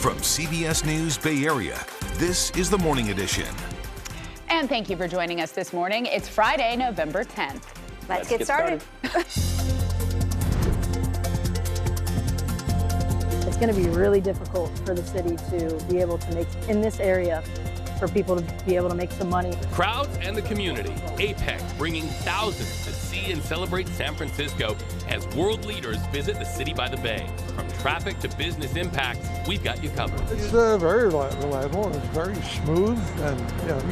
From CBS News Bay Area, this is the Morning Edition. And thank you for joining us this morning. It's Friday, November 10th. Let's get started. It's going to be really difficult for the city to be able to make, in this area, for people to be able to make some money. Crowds and the community. APEC bringing thousands to see and celebrate San Francisco as world leaders visit the city by the bay. From traffic to business impacts, we've got you covered. It's very reliable and it's very smooth, and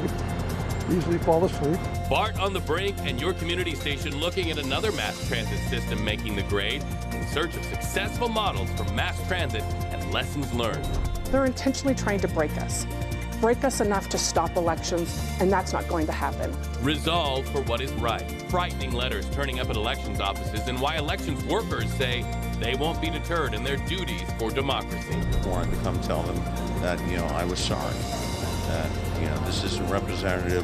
you can easily fall asleep. BART on the Brink and your community station looking at another mass transit system making the grade in search of successful models for mass transit and lessons learned. They're intentionally trying to break us enough to stop elections, and that's not going to happen. Resolve for what is right. Frightening letters turning up at elections offices, and why elections workers say they won't be deterred in their duties for democracy. I wanted to come tell them that, I was sorry. That, this isn't representative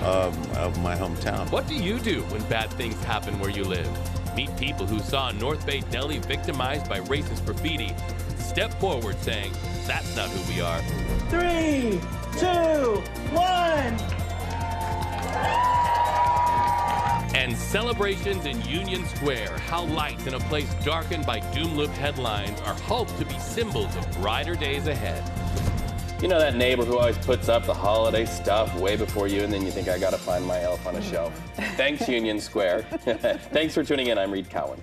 of my hometown. What do you do when bad things happen where you live? Meet people who saw North Bay Deli victimized by racist graffiti. Step forward saying, that's not who we are. 3, 2, 1. And celebrations in Union Square. How lights in a place darkened by doom-loop headlines are hoped to be symbols of brighter days ahead. You know that neighbor who always puts up the holiday stuff way before you, and then you think, I gotta find my elf on a shelf. Thanks, Union Square. Thanks for tuning in. I'm Reed Cowan.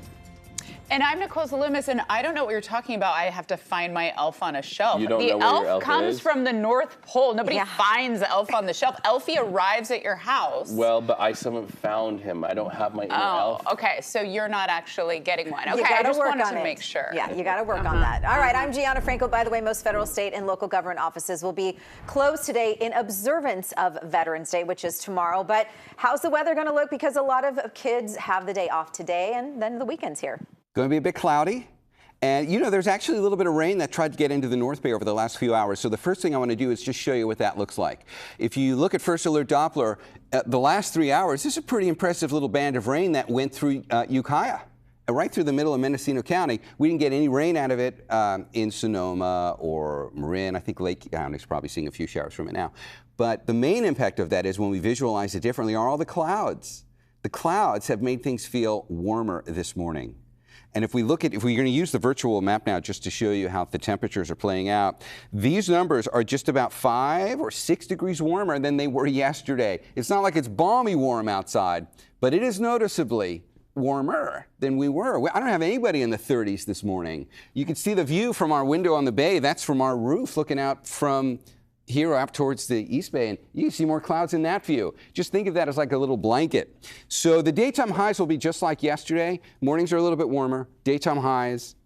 And I'm Nicole Zalumis, and I don't know what you're talking about. I have to find my elf on a shelf. You don't the know where your elf comes is? from the North Pole. Nobody finds the elf on the shelf. Elfie arrives at your house. Well, but I someone found him. I don't have my inner elf. Okay, so you're not actually getting one. You Okay, I gotta just work wanted on to it. make sure. Yeah, you got to work on that. All right, I'm Gianna Franco. By the way, most federal, state, and local government offices will be closed today in observance of Veterans Day, which is tomorrow. But how's the weather going to look? Because a lot of kids have the day off today, and then the weekend's here. Going to be a bit cloudy. And, there's actually a little bit of rain that tried to get into the North Bay over the last few hours. So the first thing I want to do is just show you what that looks like. If you look at First Alert Doppler, the last 3 hours, this is a pretty impressive little band of rain that went through Ukiah, right through the middle of Mendocino County. We didn't get any rain out of it in Sonoma or Marin. I think Lake County's probably seeing a few showers from it now. But the main impact of that is, when we visualize it differently, are all the clouds. The clouds have made things feel warmer this morning. And if we're going to use the virtual map now just to show you how the temperatures are playing out, these numbers are just about 5 or 6 degrees warmer than they were yesterday. It's not like it's balmy warm outside, but it is noticeably warmer than we were. I don't have anybody in the 30s this morning. You can see the view from our window on the bay. That's from our roof looking out from here up towards the East Bay, and you can see more clouds in that view. Just think of that as like a little blanket. So the daytime highs will be just like yesterday. Mornings are a little bit warmer. Daytime highs,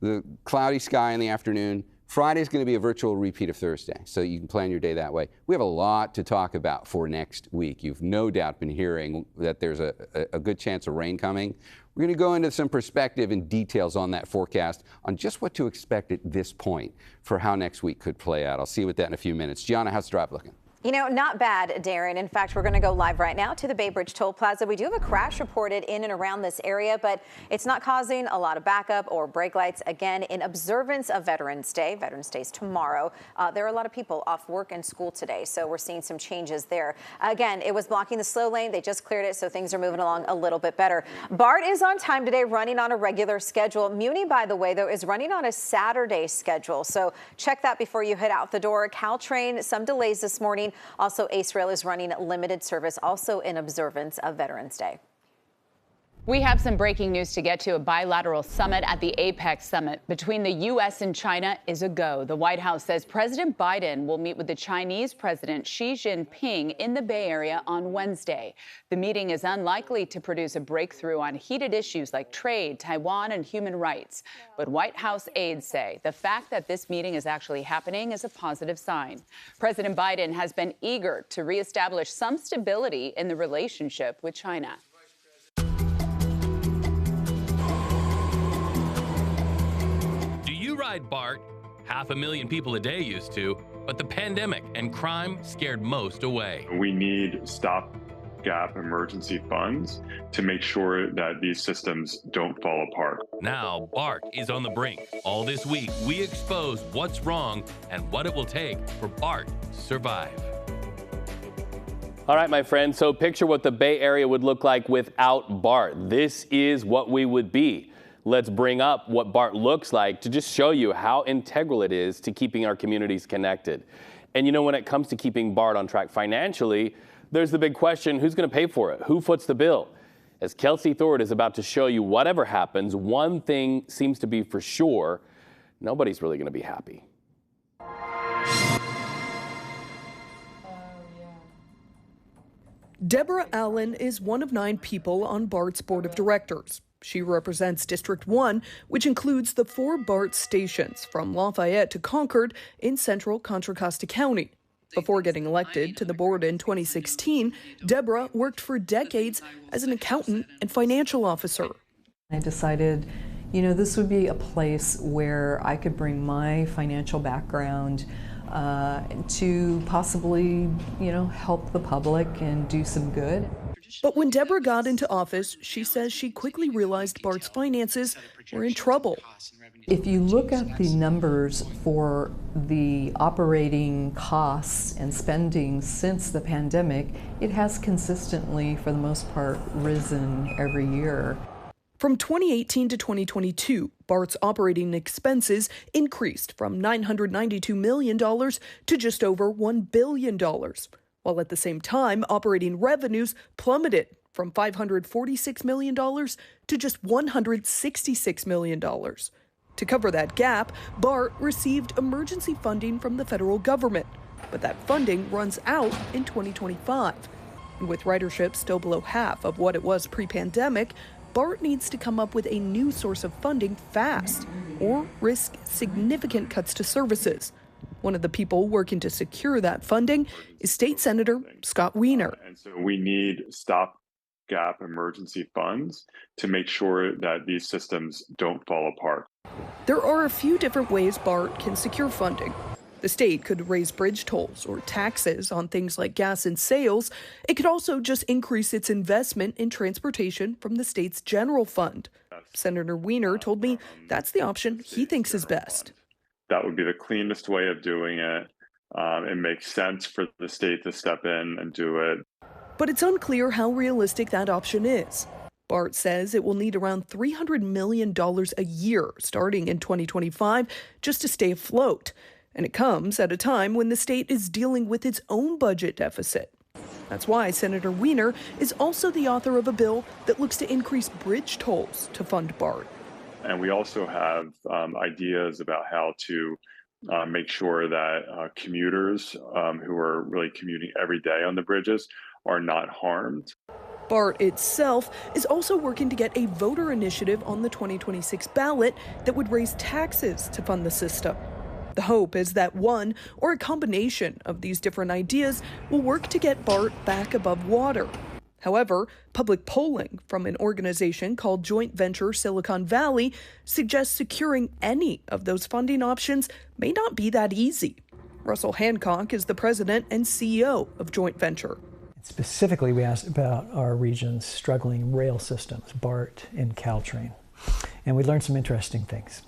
the cloudy sky in the afternoon. Friday's going to be a virtual repeat of Thursday, so you can plan your day that way. We have a lot to talk about for next week. You've no doubt been hearing that there's a good chance of rain coming. We're going to go into some perspective and details on that forecast, on just what to expect at this point for how next week could play out. I'll see you with that in a few minutes. Gianna, how's the drive looking? Not bad, Darren. In fact, we're going to go live right now to the Bay Bridge Toll Plaza. We do have a crash reported in and around this area, but it's not causing a lot of backup or brake lights. Again, in observance of Veterans Day. Veterans Day is tomorrow. There are a lot of people off work and school today, so we're seeing some changes there. Again, it was blocking the slow lane. They just cleared it, so things are moving along a little bit better. BART is on time today, running on a regular schedule. Muni, by the way, though, is running on a Saturday schedule, so check that before you head out the door. Caltrain, some delays this morning. Also, Ace Rail is running limited service, also in observance of Veterans Day. We have some breaking news to get to. A bilateral summit at the APEC Summit between the U.S. and China is a go. The White House says President Biden will meet with the Chinese President Xi Jinping in the Bay Area on Wednesday. The meeting is unlikely to produce a breakthrough on heated issues like trade, Taiwan, and human rights. But White House aides say the fact that this meeting is actually happening is a positive sign. President Biden has been eager to reestablish some stability in the relationship with China. Ride BART. 500,000 people a day used to, but the pandemic and crime scared most away. We need stop stopgap emergency funds to make sure that these systems don't fall apart. Now, BART is on the brink. All this week, we expose what's wrong and what it will take for BART to survive. All right, my friends, so picture what the Bay Area would look like without BART. This is what we would be. Let's bring up what BART looks like to just show you how integral it is to keeping our communities connected. And you know, when it comes to keeping BART on track financially, there's the big question, who's going to pay for it? Who foots the bill? As Kelsey Thorpe is about to show you, whatever happens, one thing seems to be for sure, nobody's really going to be happy. Deborah Allen is one of 9 people on BART's board of directors. She represents District 1, which includes the 4 BART stations from Lafayette to Concord in central Contra Costa County. Before getting elected to the board in 2016, Deborah worked for decades as an accountant and financial officer. I decided, you know, this would be a place where I could bring my financial background to possibly, you know, help the public and do some good. But when Deborah got into office, she says she quickly realized BART's finances were in trouble. If you look at the numbers for the operating costs and spending since the pandemic, it has consistently, for the most part, risen every year. From 2018 to 2022, BART's operating expenses increased from $992 million to just over $1 billion, while at the same time, operating revenues plummeted from $546 million to just $166 million. To cover that gap, BART received emergency funding from the federal government, but that funding runs out in 2025. And with ridership still below half of what it was pre-pandemic, BART needs to come up with a new source of funding fast or risk significant cuts to services. One of the people working to secure that funding is State Senator Scott Wiener. And so we need stopgap emergency funds to make sure that these systems don't fall apart. There are a few different ways BART can secure funding. The state could raise bridge tolls or taxes on things like gas and sales. It could also just increase its investment in transportation from the state's general fund. Senator Wiener told me that's the option he thinks is best. That would be the cleanest way of doing it. It makes sense for the state to step in and do it. But it's unclear how realistic that option is. BART says it will need around $300 million a year starting in 2025 just to stay afloat. And it comes at a time when the state is dealing with its own budget deficit. That's why Senator Wiener is also the author of a bill that looks to increase bridge tolls to fund BART. And we also have ideas about how to make sure that commuters who are really commuting every day on the bridges are not harmed. BART itself is also working to get a voter initiative on the 2026 ballot that would raise taxes to fund the system. The hope is that one or a combination of these different ideas will work to get BART back above water. However, public polling from an organization called Joint Venture Silicon Valley suggests securing any of those funding options may not be that easy. Russell Hancock is the president and CEO of Joint Venture. Specifically, we asked about our region's struggling rail systems, BART and Caltrain, and we learned some interesting things.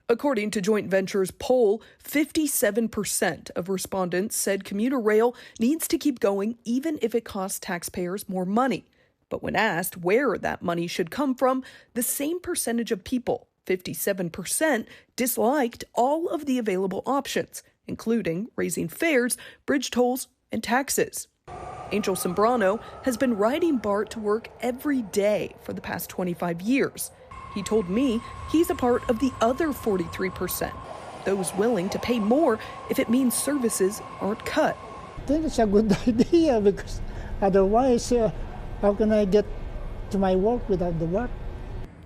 According to Joint Venture's poll, 57% of respondents said commuter rail needs to keep going even if it costs taxpayers more money. But when asked where that money should come from, the same percentage of people, 57%, disliked all of the available options, including raising fares, bridge tolls, and taxes. Angel Sembrano has been riding BART to work every day for the past 25 years. He told me he's a part of the other 43%, those willing to pay more if it means services aren't cut. I think it's a good idea because otherwise, how can I get to my work without the BART?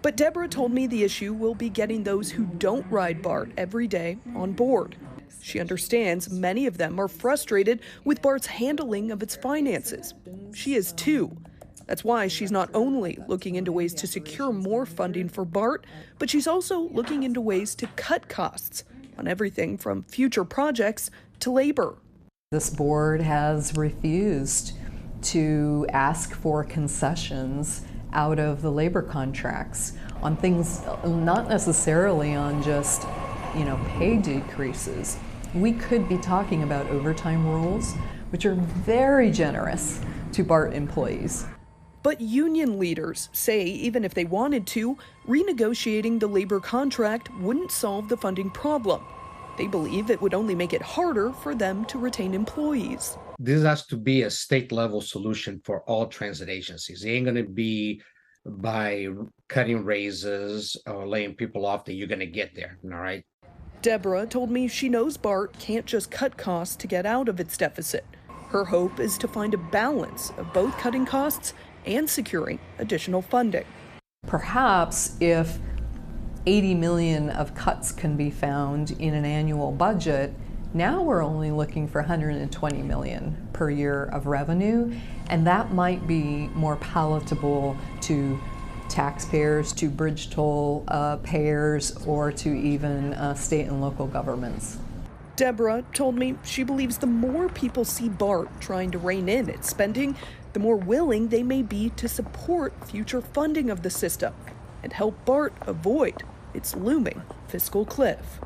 But Deborah told me the issue will be getting those who don't ride BART every day on board. She understands many of them are frustrated with BART's handling of its finances. She is too. That's why she's not only looking into ways to secure more funding for BART, but she's also looking into ways to cut costs on everything from future projects to labor. This board has refused to ask for concessions out of the labor contracts on things, not necessarily on just, pay decreases. We could be talking about overtime rules, which are very generous to BART employees. But union leaders say even if they wanted to, renegotiating the labor contract wouldn't solve the funding problem. They believe it would only make it harder for them to retain employees. This has to be a state-level solution for all transit agencies. It ain't going to be by cutting raises or laying people off that you're going to get there, all right? Deborah told me she knows BART can't just cut costs to get out of its deficit. Her hope is to find a balance of both cutting costs and securing additional funding. Perhaps if 80 million of cuts can be found in an annual budget, now we're only looking for 120 million per year of revenue, and that might be more palatable to taxpayers, to bridge toll payers, or to even state and local governments. Deborah told me she believes the more people see BART trying to rein in its spending, the more willing they may be to support future funding of the system and help BART avoid its looming fiscal cliff.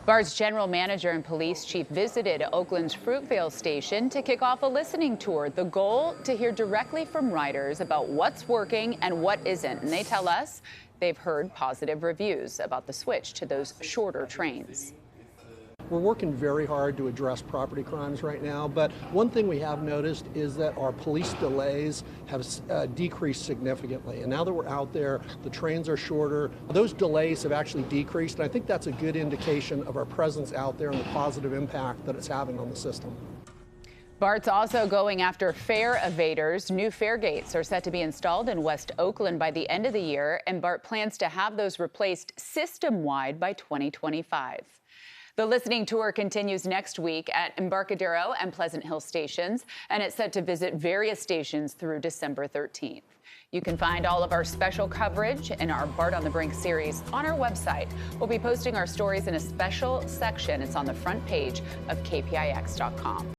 BART's general manager and police chief visited Oakland's Fruitvale station to kick off a listening tour. The goal, to hear directly from riders about what's working and what isn't. And they tell us they've heard positive reviews about the switch to those shorter trains. We're working very hard to address property crimes right now, but one thing we have noticed is that our police delays have decreased significantly. And now that we're out there, the trains are shorter. Those delays have actually decreased, and I think that's a good indication of our presence out there and the positive impact that it's having on the system. BART's also going after fare evaders. New fare gates are set to be installed in West Oakland by the end of the year, and BART plans to have those replaced system-wide by 2025. The listening tour continues next week at Embarcadero and Pleasant Hill stations, and it's set to visit various stations through December 13th. You can find all of our special coverage in our BART on the Brink series on our website. We'll be posting our stories in a special section. It's on the front page of KPIX.com.